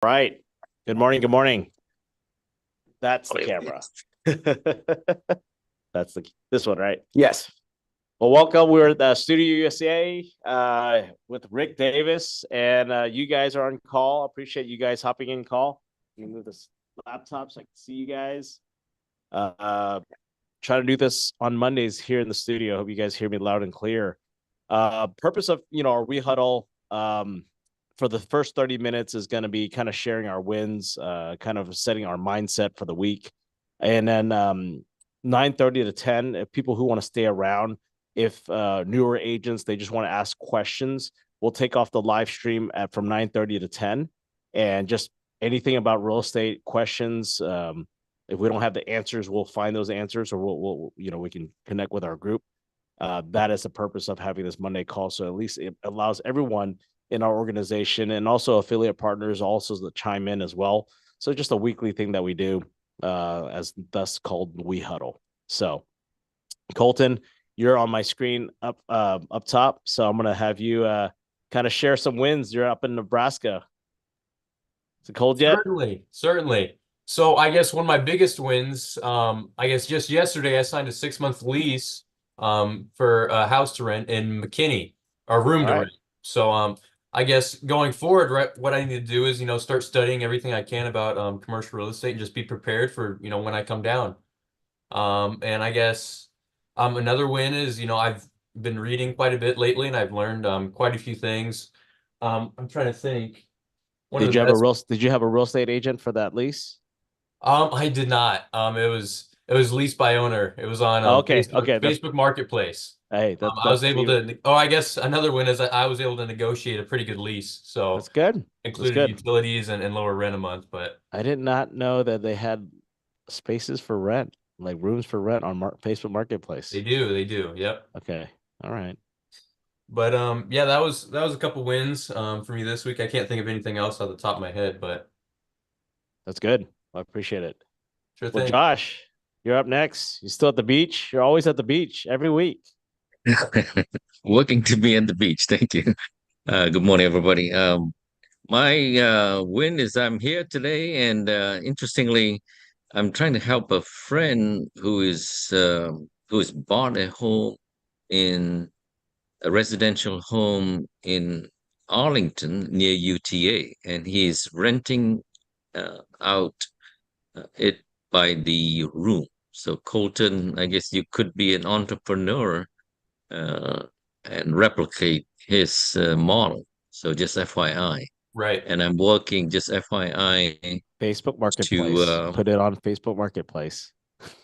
Right. Good morning. Good morning. That's the camera. That's this one, right? Yes. Well, welcome. We're at the Studio USA with Rick Davis, and you guys are on call. I appreciate you guys hopping in call. Let me move this laptop so I can see you guys. Try to do this on Mondays here in the studio. Hope you guys hear me loud and clear. Purpose of our we huddle for the first 30 minutes is going to be kind of sharing our wins, kind of setting our mindset for the week. And then 9:30 to 10, if people who want to stay around, if newer agents, they just want to ask questions, we'll take off the live stream from 9:30 to 10 and just anything about real estate questions. If we don't have the answers, we'll find those answers, or we can connect with our group. That is the purpose of having this Monday call. So at least it allows everyone in our organization and also affiliate partners also to chime in as well. So just a weekly thing that we do, as thus called We Huddle. So Colton, you're on my screen up top. So I'm gonna have you kind of share some wins. You're up in Nebraska. Is it cold yet? Certainly. So I guess one of my biggest wins, I guess just yesterday I signed a 6-month lease for a house to rent in McKinney, or room All to right. rent. So I guess going forward, right, what I need to do is, start studying everything I can about commercial real estate and just be prepared for, when I come down. And I guess another win is, I've been reading quite a bit lately and I've learned quite a few things. I'm trying to think. One of Did the you have a best real Did you have a real estate agent for that lease? I did not. It was leased by owner. It was on Oh, okay. Facebook Okay. Facebook Marketplace. Hey, I was that's able you. to. Oh, I guess another win is that I was able to negotiate a pretty good lease. That's So good. That's included good. utilities and lower rent a month. But I did not know that they had spaces for rent, like rooms for rent on Facebook Marketplace. they do. Yep. Okay. All right. But yeah, that was a couple wins for me this week. I can't think of anything else off the top of my head, but That's good. I appreciate it. sure Well, thing. Josh, you're up next. You still at the beach? You're always at the beach every week. Looking to be at the beach. Thank you. Good morning, everybody. My win is I'm here today, and interestingly, I'm trying to help a friend who has bought in a residential home in Arlington near UTA, and he's renting out it by the room. So, Colton, I guess you could be an entrepreneur uh, and replicate his model. So just FYI. Right. And I'm working just FYI Facebook to Marketplace. Put it on Facebook Marketplace.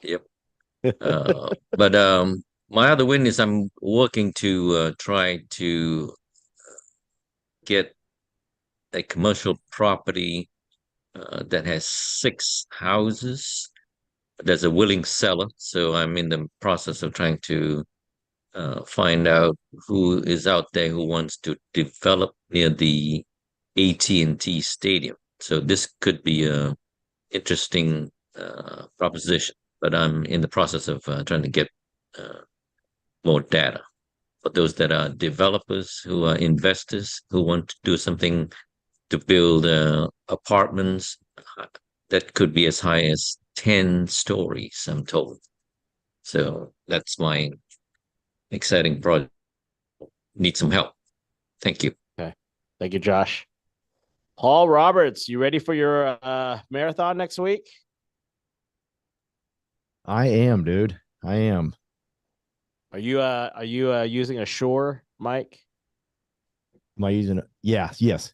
yep. But my other win is I'm working to try to get a commercial property that has 6 houses. There's a willing seller, so I'm in the process of trying to find out who is out there who wants to develop near the AT&T Stadium. So this could be a interesting proposition, but I'm in the process of trying to get uh, more data for those that are developers, who are investors, who want to do something to build apartments that could be as high as 10 stories, I'm told. So that's my exciting project. Need some help. Thank you. Okay. Thank you, Josh. Paul Roberts, you ready for your marathon next week? I am, dude. I am. Are you using a Shure mic? Am I using it? Yeah. Yes.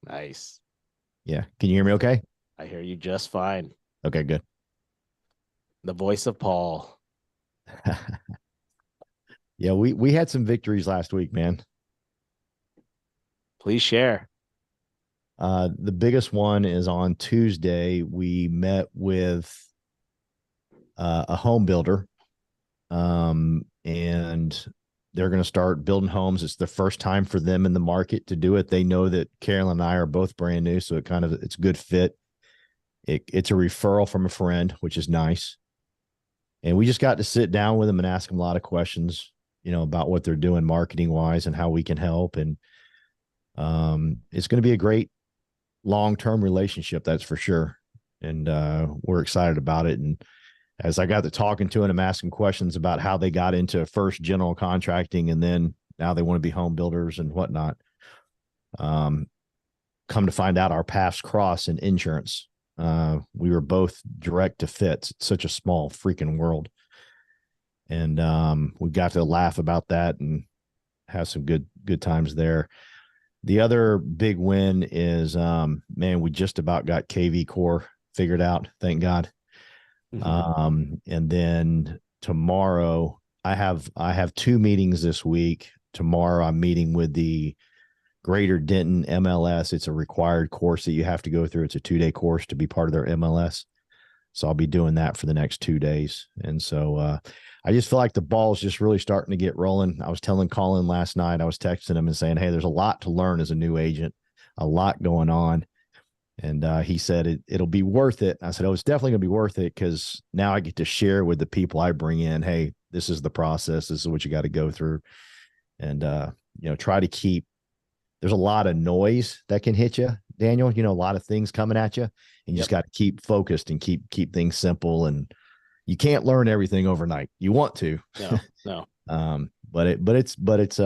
Nice. Yeah. Can you hear me okay? I hear you just fine. Okay, good. The voice of Paul. Yeah, we had some victories last week, man. Please share. The biggest one is on Tuesday. We met with a home builder, and they're going to start building homes. It's the first time for them in the market to do it. They know that Carolyn and I are both brand new, so it's a good fit. It's a referral from a friend, which is nice. And we just got to sit down with them and ask them a lot of questions, about what they're doing marketing wise and how we can help. And it's going to be a great long-term relationship, that's for sure. And we're excited about it. And as I got to talking to him, I'm asking questions about how they got into first general contracting, and then now they want to be home builders and whatnot. Come to find out, our paths cross in insurance. We were both direct to fits. It's such a small freaking world. And we got to laugh about that and have some good times there. The other big win is, man, we just about got KV Core figured out. Thank God. And then tomorrow I have 2 meetings this week. Tomorrow I'm meeting with the Greater Denton MLS. It's a required course that you have to go through. It's a 2-day course to be part of their MLS. So I'll be doing that for the next 2 days. And so I just feel like the ball's just really starting to get rolling. I was telling Colin last night, I was texting him and saying, hey, there's a lot to learn as a new agent, a lot going on. And he said, it'll be worth it. I said, oh, it's definitely going to be worth it, because now I get to share with the people I bring in, hey, this is the process. This is what you got to go through. And, try to keep, there's a lot of noise that can hit you, Daniel, a lot of things coming at you, and you just got to keep focused and keep things simple. And you can't learn everything overnight. You want to, no. But it's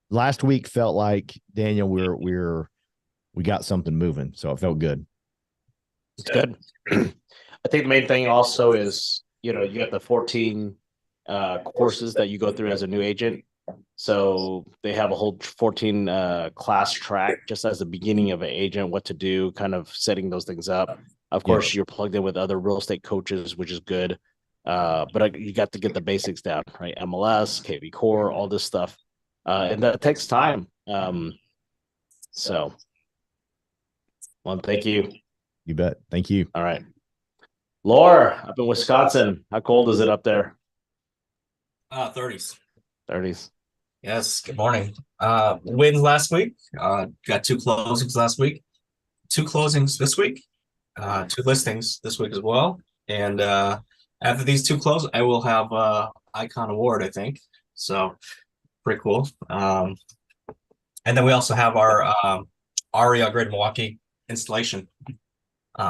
last week felt like, Daniel, we got something moving. So it felt good. It's good. I think the main thing also is, you got the 14 courses that you go through as a new agent. So they have a whole 14 class track just as the beginning of an agent, what to do, kind of setting those things up. Of course, you're plugged in with other real estate coaches, which is good. But you got to get the basics down, right? MLS, KV Core, all this stuff. And that takes time. So, well, thank you. You bet. Thank you. All right. Laura, up in Wisconsin, how cold is it up there? 30s. 30s. Yes. Good morning. Wins last week. Got 2 closings last week. 2 closings this week. 2 listings this week as well. And after these 2 close, I will have Icon Award, I think. So pretty cool. And then we also have our Aria Grid Milwaukee installation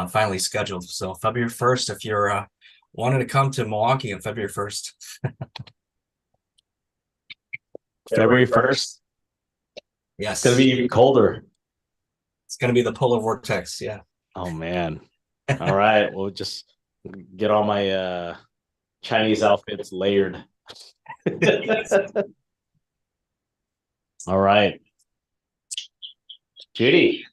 finally scheduled. So February 1st, if you're wanting to come to Milwaukee on February 1st. February 1st? Yes. It's going to be even colder. It's going to be the polar vortex. Yeah. Oh, man. All right. We'll just get all my Chinese outfits layered. All right. Judy.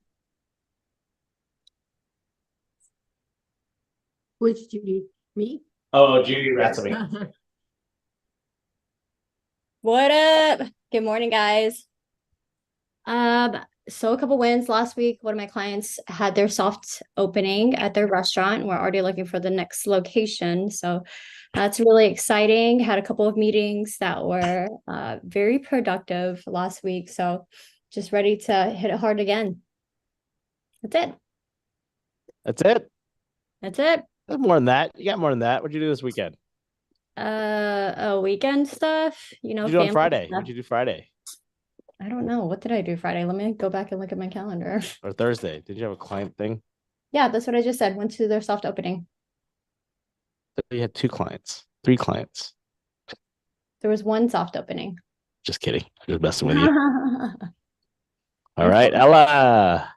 Which Judy? Me? Oh, Judy Ratsamy. What up? Good morning, guys. So a couple wins last week. One of my clients had their soft opening at their restaurant. We're already looking for the next location. So that's really exciting. Had a couple of meetings that were very productive last week. So just ready to hit it hard again. That's it. That's it. That's it. There's more than that. You got more than that. What'd you do this weekend? Weekend stuff, What'd you do on family Friday? stuff. What'd you do Friday? I don't know. What did I do Friday? Let me go back and look at my calendar. Or Thursday? Did you have a client thing? Yeah, that's what I just said. Went to their soft opening. You had 2 clients, 3 clients. There was 1 soft opening. Just kidding. Just messing with you. All right, Ella.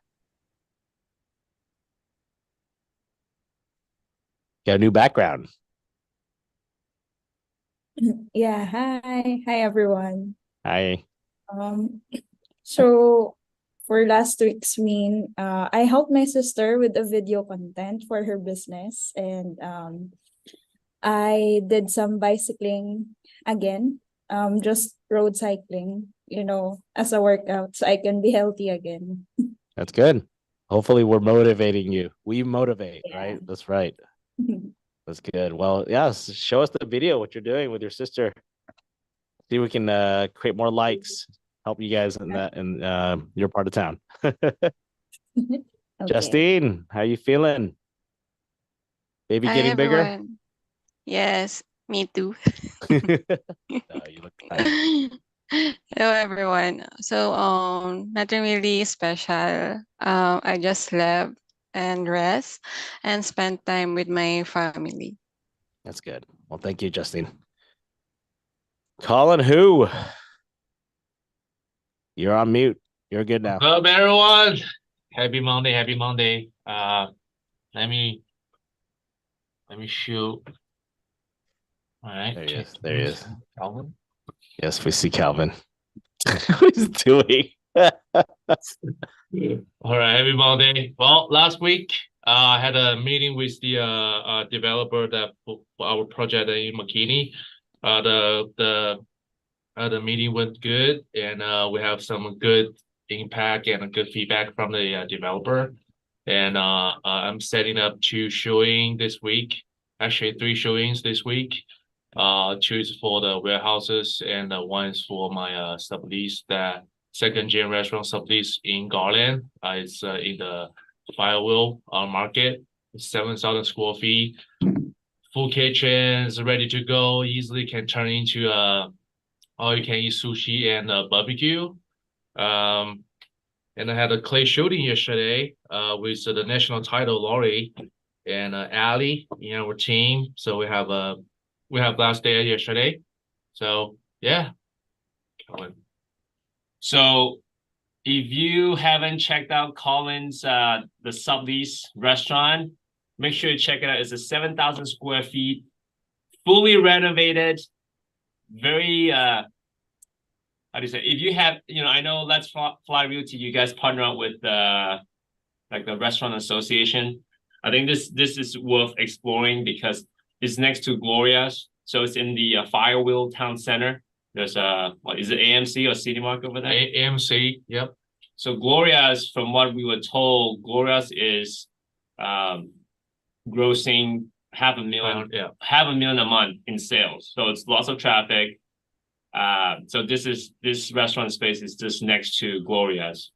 Got a new background. Yeah, hi everyone. Hi. So for last week's win, I helped my sister with the video content for her business, and I did some bicycling again, just road cycling, as a workout so I can be healthy again. That's good. Hopefully we're motivating you. We motivate, Yeah. right? That's right. That's good. Well, yes, show us the video, what you're doing with your sister. See if we can create more likes, help you guys in that in your part of town. Okay. Justine, how you feeling? Baby Hi, getting bigger? everyone. Yes, me too. Oh, you look fine. Hello everyone. So nothing really special. I just slept and rest and spent time with my family. That's good. Well, thank you, Justine. Colin, who? You're on mute. You're good now. What's up, everyone? Happy Monday, happy Monday. Let me shoot. All right. There he is. There he is. Calvin. Yes, we see Calvin. What he's doing. All right, happy Monday. Well, last week I had a meeting with the developer that for our project in McKinney. The meeting went good, and we have some good impact and a good feedback from the developer. And I'm setting up 2 showing this week. Actually, 3 showings this week. 2 is for the warehouses, and 1 is for my sublease, that second-gen restaurant sublease in Garland. It's in the Firewheel market. 7,000 square feet, full kitchens, ready to go. Easily can turn into all you can eat sushi and barbecue. And I had a clay shooting yesterday with the national title laureate and Ali in our team. So we have last day yesterday. So yeah. So if you haven't checked out Colin's the sublease restaurant, make sure you check it out. It's a 7,000 square feet, fully renovated, very how do you say, if you have, I know Let's Fly Realty, you guys partner up with like the restaurant association. I think this is worth exploring because it's next to Gloria's. So it's in the Firewheel Town Center. There's what is it, AMC or City Mark over there? AMC, yep. So Gloria's, from what we were told, Gloria's is grossing half a million a month in sales. So it's lots of traffic. So this restaurant space is just next to Gloria's.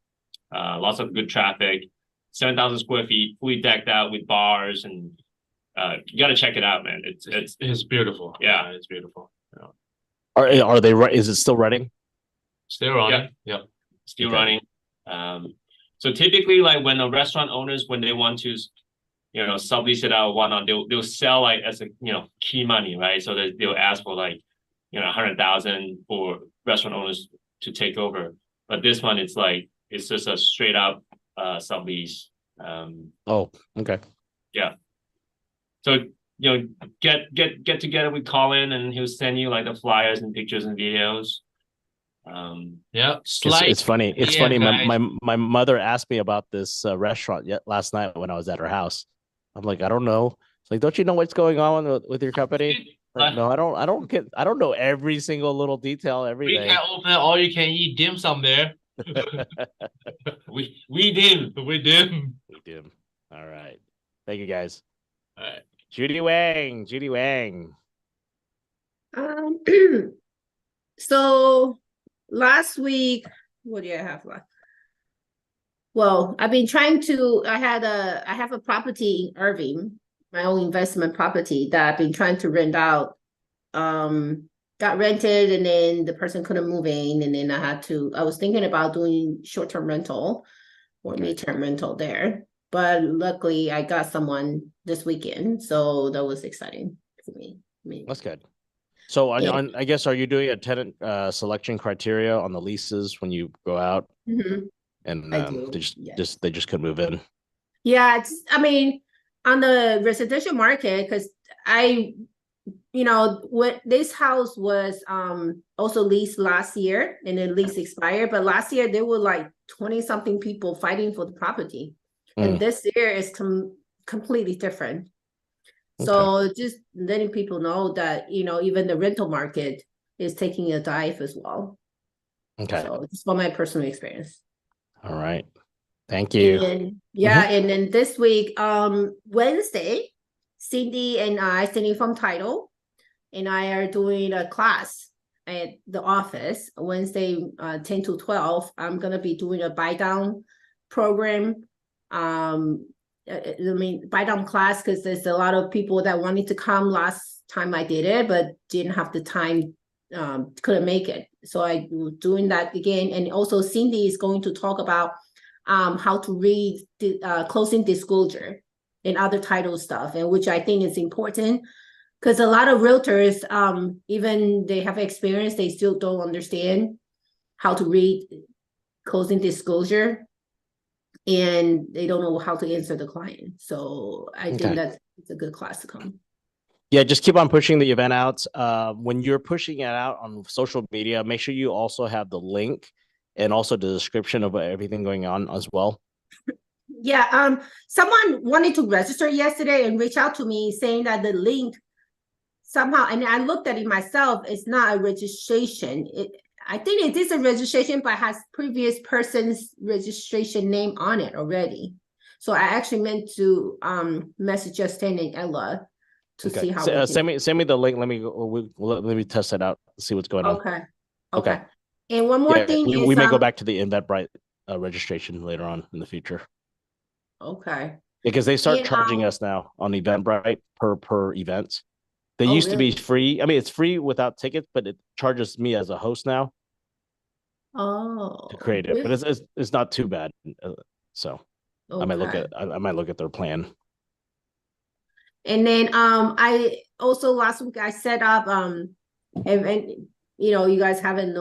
Lots of good traffic, 7,000 square feet, fully decked out with bars, and you got to check it out, man. It's beautiful. Yeah, it's beautiful. Yeah. Are they? Is it still running? Still running. Yep. Still running. So typically, like when the restaurant owners, when they want to, sublease it out or whatnot, they'll sell like as a key money, right? So they'll ask for like 100,000 for restaurant owners to take over. But this one, it's just a straight up sublease. Oh, okay. Yeah. So get together with Colin, and he'll send you like the flyers and pictures and videos. Yeah. It's funny. It's funny. My mother asked me about this restaurant last night when I was at her house. I'm like, I don't know. It's like, don't you know what's going on with your company? Like, no, I don't know every single little detail every day. We can open all you can eat dim sum there. we dim. All right. Thank you, guys. All right. Judy Wang. So last week, what do I have left? Well, I've been trying to, I have a property in Irving, my own investment property that I've been trying to rent out. Got rented, and then the person couldn't move in, and then I was thinking about doing short-term rental or midterm rental there. But luckily I got someone this weekend, so that was exciting for me. That's good. So I guess, are you doing a tenant selection criteria on the leases when you go out? Mm-hmm. And I do. they just couldn't move in. Yeah, on the residential market, because what this house was also leased last year, and then lease expired. But last year there were like 20 something people fighting for the property, and this year is completely different. So just letting people know that even the rental market is taking a dive as well. Okay. So just from my personal experience. All right. Thank you. And then this week, Wednesday, Cindy from Title, and I are doing a class at the office Wednesday, 10 to 12. I'm gonna be doing a buy down program. Buy down class, because there's a lot of people that wanted to come last time I did it, but didn't have the time couldn't make it. So I doing that again. And also Cindy is going to talk about how to read the closing disclosure and other title stuff, and which I think is important because a lot of realtors, even they have experience, they still don't understand how to read closing disclosure, and they don't know how to answer the client. So I think that's a good class to come. Yeah, just keep on pushing the event out. When you're pushing it out on social media, make sure you also have the link and also the description of everything going on as well. Yeah, someone wanted to register yesterday and reach out to me saying that the link somehow, and I looked at it myself, it's not a registration. I think it is a registration, but has previous person's registration name on it already. So I actually meant to message Justin and Ella to see how. Send me the link. Let me test it out. See what's going on. Okay. And one more thing we may go back to the Eventbrite registration later on in the future. Okay. Because they start charging us now on Eventbrite per event. They used to be free. I mean, it's free without tickets, but it charges me as a host now. To create it, but it's not too bad. So I might look at their plan. And then I also last week I set up and you know, you guys haven't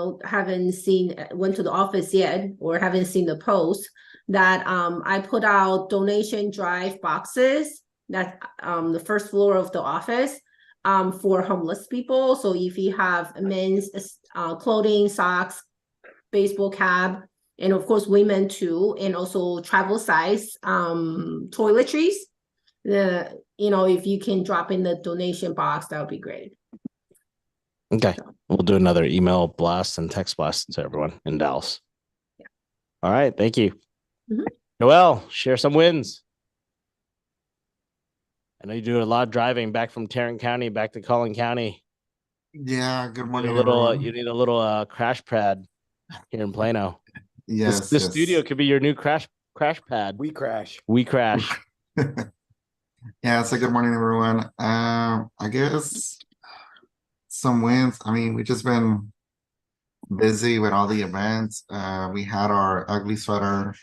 went to the office yet or haven't seen the post that I put out donation drive boxes that the first floor of the office for homeless people. So if you have men's clothing, socks, baseball cap, and of course women too, and also travel size toiletries, you know, if you can drop in the donation box, that would be great. Okay, we'll do another email blast and text blast to everyone in Dallas. Yeah. All right, thank you. Noel, share some wins. I know you do a lot of driving back from Tarrant County back to Collin County. Yeah, good morning, you need a little crash pad here in Plano. Yes, this studio could be your new crash pad. We crash. Yeah, so good morning, everyone. I guess some wins. I mean, we've just been busy with all the events. We had our Ugly Sweater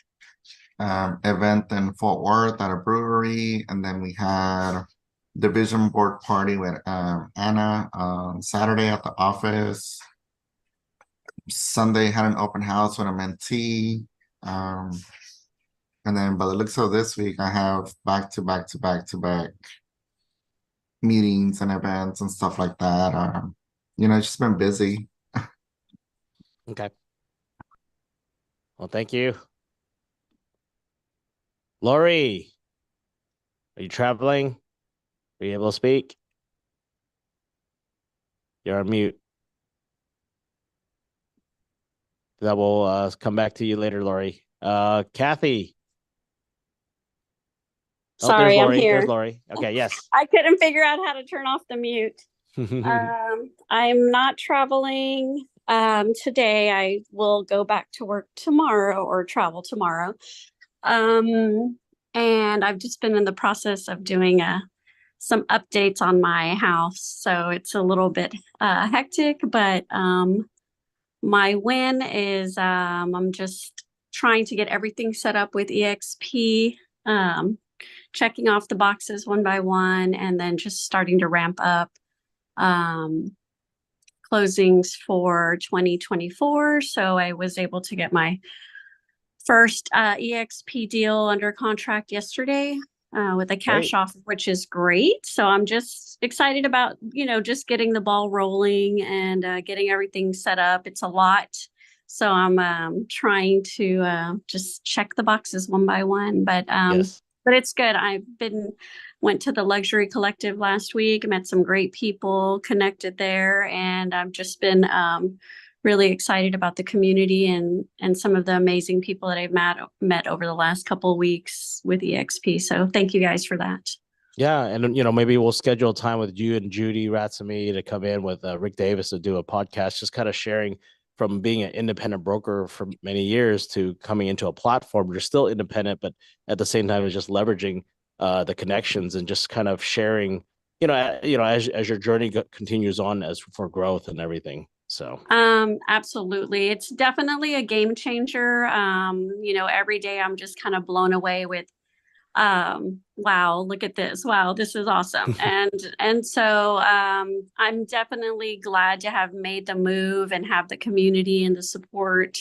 event in Fort Worth at a brewery, and then we had the vision board party with Anna on Saturday at the office. Sunday had an open house with a mentee. And then by the looks of this week, I have back to back meetings and events and stuff like that. You know, it's just been busy. Okay. Well, thank you. Lori, are you traveling? Are you able to speak? You're on mute. That will come back to you later, Lori. Kathy. Sorry, I'm here. There's Lori. Okay, yes. I couldn't figure out how to turn off the mute. I'm not traveling today. I will go back to work tomorrow or travel tomorrow. And I've just been in the process of doing some updates on my house. So it's a little bit hectic, but my win is I'm just trying to get everything set up with EXP, checking off the boxes one by one, and then just starting to ramp up closings for 2024. So I was able to get my first EXP deal under contract yesterday with a cash offer, which is great. So I'm just excited about, you know, just getting the ball rolling and getting everything set up. It's a lot. So I'm trying to just check the boxes one by one, but it's good. Went to the Luxury Collective last week, met some great people, connected there, and I've just been really excited about the community and some of the amazing people that I've met over the last couple of weeks with EXP. So thank you guys for that. Yeah, and you know, maybe we'll schedule a time with you and Judy Ratsamy to come in with Rick Davis to do a podcast, just kind of sharing from being an independent broker for many years to coming into a platform. You're still independent, but at the same time, it's just leveraging the connections and just kind of sharing, as your journey continues on as for growth and everything. So Absolutely. It's definitely a game changer. Every day I'm just kind of blown away with wow, look at this. Wow, this is awesome. And so I'm definitely glad to have made the move and have the community and the support,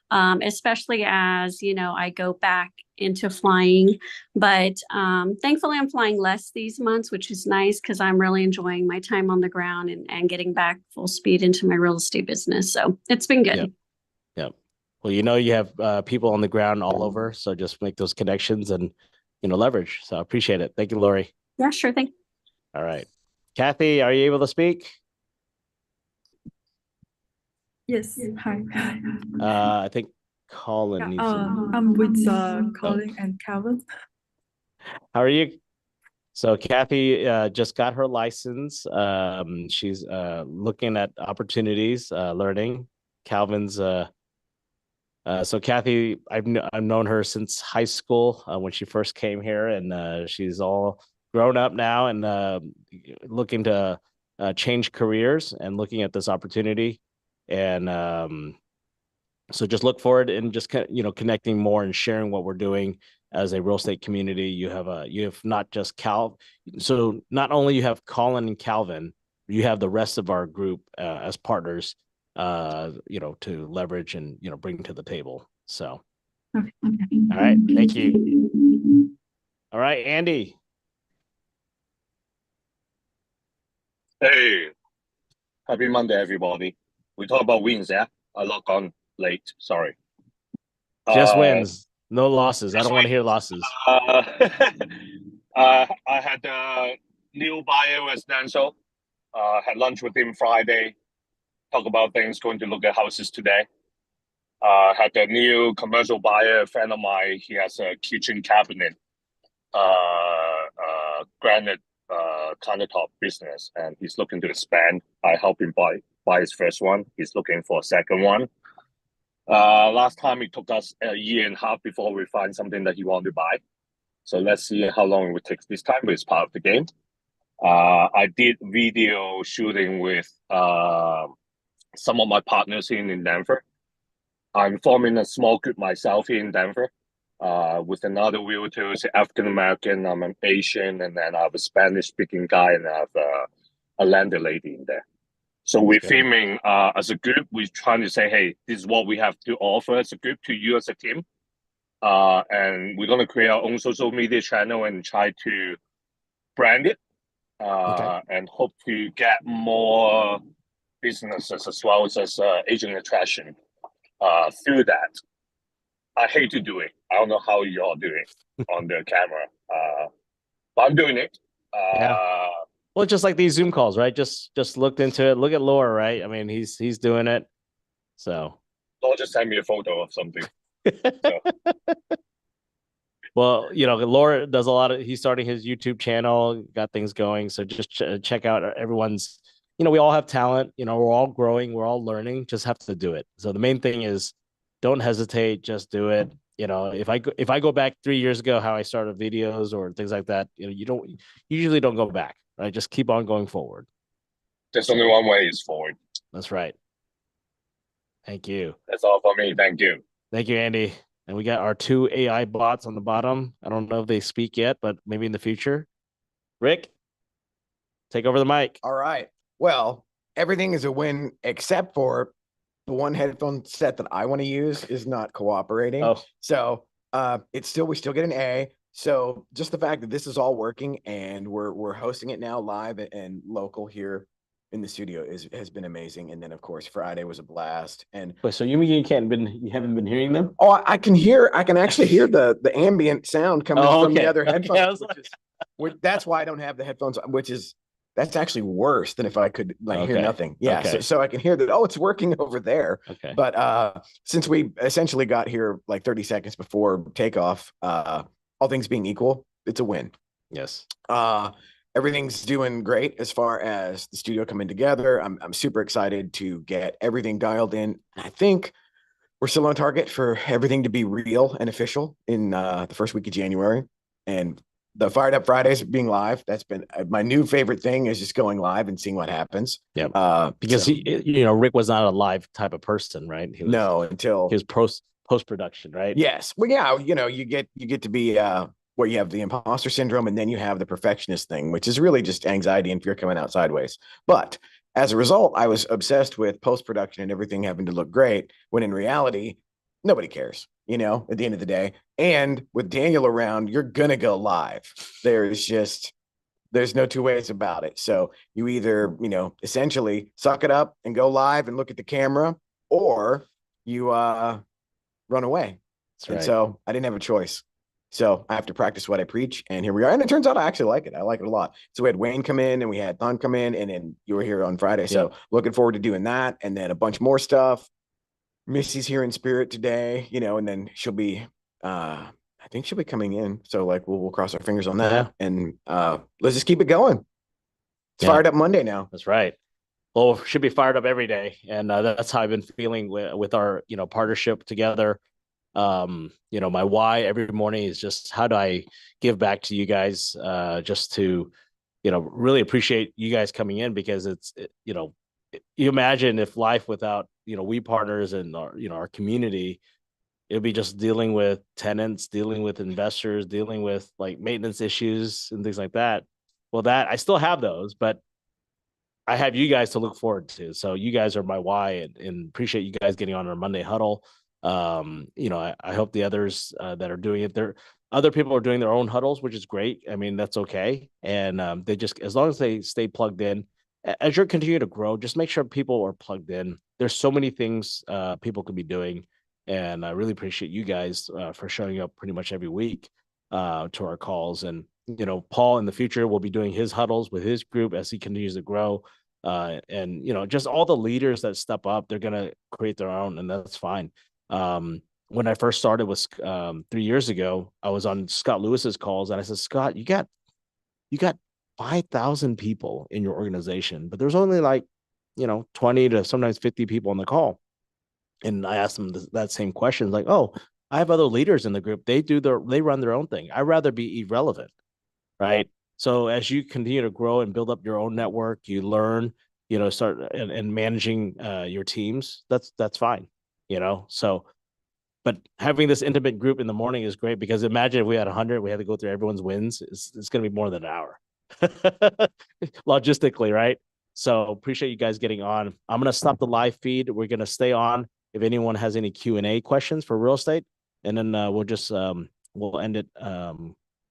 especially as, I go back into flying. But thankfully I'm flying less these months, which is nice because I'm really enjoying my time on the ground and getting back full speed into my real estate business. So it's been good. Yep. Well, you have people on the ground all over, so just make those connections and leverage. So I appreciate it. Thank you, Lori. Yeah, sure thing. All right. Kathy, are you able to speak? Yes. Hi. I think Colin needs to. I'm with Colin and Calvin. How are you? So Kathy just got her license. She's looking at opportunities, learning. Calvin's so Kathy, I've known her since high school when she first came here, and she's all grown up now and looking to change careers and looking at this opportunity. And so just look forward and just connecting more and sharing what we're doing as a real estate community. You have not just so not only you have Colin and Calvin, you have the rest of our group as partners to leverage and bring to the table. So Okay. all right, thank you. All right, Andy. Hey, happy Monday, everybody. We talk about wins, yeah? I logged on late, sorry. Just wins, no losses. I don't want to hear losses. I had a new buyer residential. Had lunch with him Friday. Talk about things, going to look at houses today. Had a new commercial buyer, a friend of mine. He has a kitchen cabinet, granite countertop business, and he's looking to expand. I helped him buy his first one. He's looking for a second one. Last time it took us a year and a half before we find something that he wanted to buy. So let's see how long it would take this time, but it's part of the game. I did video shooting with some of my partners in Denver. I'm forming a small group myself here in Denver with another realtor, African American, I'm an Asian, and then I have a Spanish speaking guy, and I have a lender lady in there. So we're filming as a group. We're trying to say, hey, this is what we have to offer as a group to you as a team. And we're going to create our own social media channel and try to brand it and hope to get more businesses as well as agent attraction through that. I hate to do it. I don't know how y'all do it on the camera, but I'm doing it. Well, just like these Zoom calls, right? Just looked into it. Look at Laura, right? I mean, he's doing it. So Laura just send me a photo of something. Well, Laura does a lot of. He's starting his YouTube channel, got things going. So just check out everyone's. We all have talent. We're all growing. We're all learning. Just have to do it. So the main thing is, don't hesitate. Just do it. If I go back 3 years ago, how I started videos or things like that, you usually don't go back. Right? Just keep on going forward. There's only one way is forward. That's right. Thank you. That's all for me. Thank you. Thank you, Andy. And we got our 2 AI bots on the bottom. I don't know if they speak yet, but maybe in the future. Rick, take over the mic. All right. Well, everything is a win except for the one headphone set that I want to use is not cooperating. Oh. So we still get an A. So just the fact that this is all working and we're hosting it now live and local here in the studio has been amazing. And then of course Friday was a blast. And wait, so you mean you haven't been hearing them? Oh, I can actually hear the ambient sound coming from the other headphones. That's why I don't have the headphones, that's actually worse than if I could hear nothing. Yeah. Okay. So I can hear that. Oh, it's working over there. Okay. But since we essentially got here like 30 seconds before takeoff, all things being equal, it's a win. Yes. Everything's doing great as far as the studio coming together. I'm super excited to get everything dialed in. I think we're still on target for everything to be real and official in the first week of January. And the Fired Up Fridays being live. That's been my new favorite thing, is just going live and seeing what happens. Yeah. Because so, Rick was not a live type of person, right? He was, no, until his post production, right? Yes. Well, yeah, you get to be where you have the imposter syndrome, and then you have the perfectionist thing, which is really just anxiety and fear coming out sideways. But as a result, I was obsessed with post production and everything having to look great, when in reality, nobody cares, at the end of the day. And with Daniel around, you're gonna go live. There's no two ways about it. So you either, essentially suck it up and go live and look at the camera, or you run away. That's and right. so I didn't have a choice. So I have to practice what I preach, and here we are. And it turns out I actually like it. I like it a lot. So we had Wayne come in, and we had Thun come in, and then you were here on Friday. So looking forward to doing that, and then a bunch more stuff. Missy's here in spirit today, and then she'll be I think she'll be coming in. So like we'll cross our fingers on that. And let's just keep it going. It's Fired Up Monday now. That's right. Well, should be fired up every day, and that's how I've been feeling with our partnership together. My why every morning is just, how do I give back to you guys, just to really appreciate you guys coming in, because you imagine if life without we partners and our community, it'd be just dealing with tenants, dealing with investors, dealing with like maintenance issues and things like that. Well, that I still have those, but I have you guys to look forward to. So you guys are my why, and appreciate you guys getting on our Monday huddle. I hope the others that are doing it, other people are doing their own huddles, which is great. I mean, that's okay. And they just, as long as they stay plugged in, as you're continuing to grow, just make sure people are plugged in. There's so many things people could be doing. And I really appreciate you guys for showing up pretty much every week to our calls. And Paul in the future will be doing his huddles with his group as he continues to grow. And just all the leaders that step up, they're gonna create their own, and that's fine. When I first started was 3 years ago, I was on Scott Lewis's calls, and I said, Scott, you got 5,000 people in your organization, but there's only like 20 to sometimes 50 people on the call. And I asked them that same question, like, oh, I have other leaders in the group. They run their own thing. I'd rather be irrelevant, right? So as you continue to grow and build up your own network, you learn, start and managing your teams. That's fine, So, but having this intimate group in the morning is great, because imagine if we had 100, we had to go through everyone's wins. It's going to be more than an hour, logistically, right? So appreciate you guys getting on. I'm going to stop the live feed. We're going to stay on if anyone has any Q&A questions for real estate, and then we'll just we'll end it